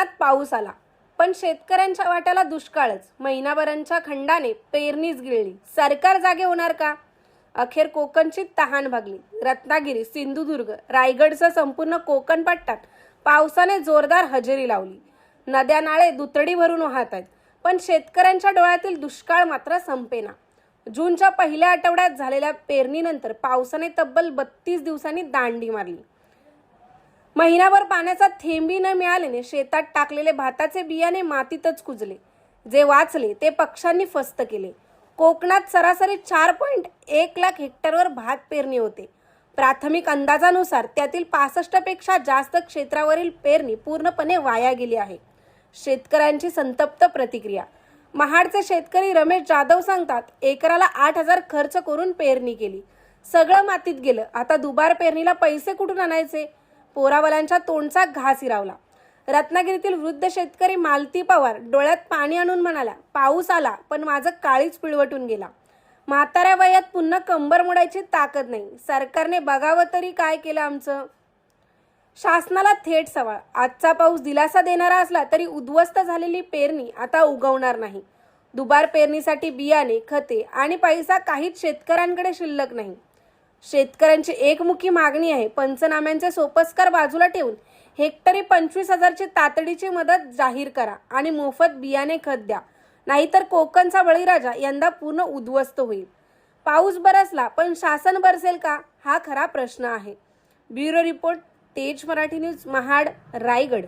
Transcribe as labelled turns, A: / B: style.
A: कोकणात पाऊस आला, पण शेतकऱ्यांच्या वाट्याला दुष्काळच. महिनाभरांच्या खंडाने पेरणीच गिळली. सरकार जागे होणार का? अखेर कोकणची तहान भागली. रत्नागिरी, सिंधुदुर्ग, रायगडसह संपूर्ण कोकण पट्ट्यात पावसाने जोरदार हजेरी लावली. नद्या नाळे दुथडी भरून वाहत आहेत, पण शेतकऱ्यांच्या डोळ्यातील दुष्काळ मात्र संपेना. जूनच्या पहिल्या आठवड्यात झालेल्या पेरणीनंतर पावसाने तब्बल 32 दिवसांनी दांडी मारली. महिनाभर पाण्याचा थेंबी न मिळाल्याने शेतात टाकलेले भाताचे बियाणे मातीतच कुजले. जे वाचले ते पक्ष्यांनी फस्त केले. कोकणात सरासरी 4.1 लाख हेक्टरवर भात पेरणी होते. प्राथमिक अंदाजानुसार त्यातील 65 पेक्षा जास्त क्षेत्रावरील पेरणी पूर्णपणे वाया गेली आहे. शेतकऱ्यांची संतप्त प्रतिक्रिया. महाडचे शेतकरी रमेश जाधव सांगतात, एकराला 8,000 खर्च करून पेरणी केली, सगळं मातीत गेलं. आता दुबार पेरणीला पैसे कुठून आणायचे? पोरावाल्यांच्या तोंडचा घास हिरावला. रत्नागिरीतील वृद्ध शेतकरी मालती पवार डोळ्यात पाणी आणून म्हणाला, पाऊस आला पण माझं काळीच पिळवटून गेला. म्हाताऱ्या वयात पुन्हा कंबर मोडायची ताकद नाही. सरकारने बघावं तरी काय केलं आमचं. शासनाला थेट सवाल. आजचा पाऊस दिलासा देणारा असला तरी उद्ध्वस्त झालेली पेरणी आता उगवणार नाही. दुबार पेरणीसाठी बियाणे, खते आणि पैसा काहीच शेतकऱ्यांकडे शिल्लक नाही. शेतकऱ्यांची एकमुखी मागणी आहे, पंचनाम्यांचे सोपस्कार बाजूला ठेवून हेक्टरी 25,000ची तातडीची मदत जाहीर करा आणि मोफत बियाणे, खत द्या. नाहीतर कोकणचा बळीराजा यंदा पूर्ण उद्ध्वस्त होईल. पाऊस बरसला पण शासन बरसेल का, हा खरा प्रश्न आहे. ब्युरो रिपोर्ट, तेज मराठी न्यूज, महाड, रायगड.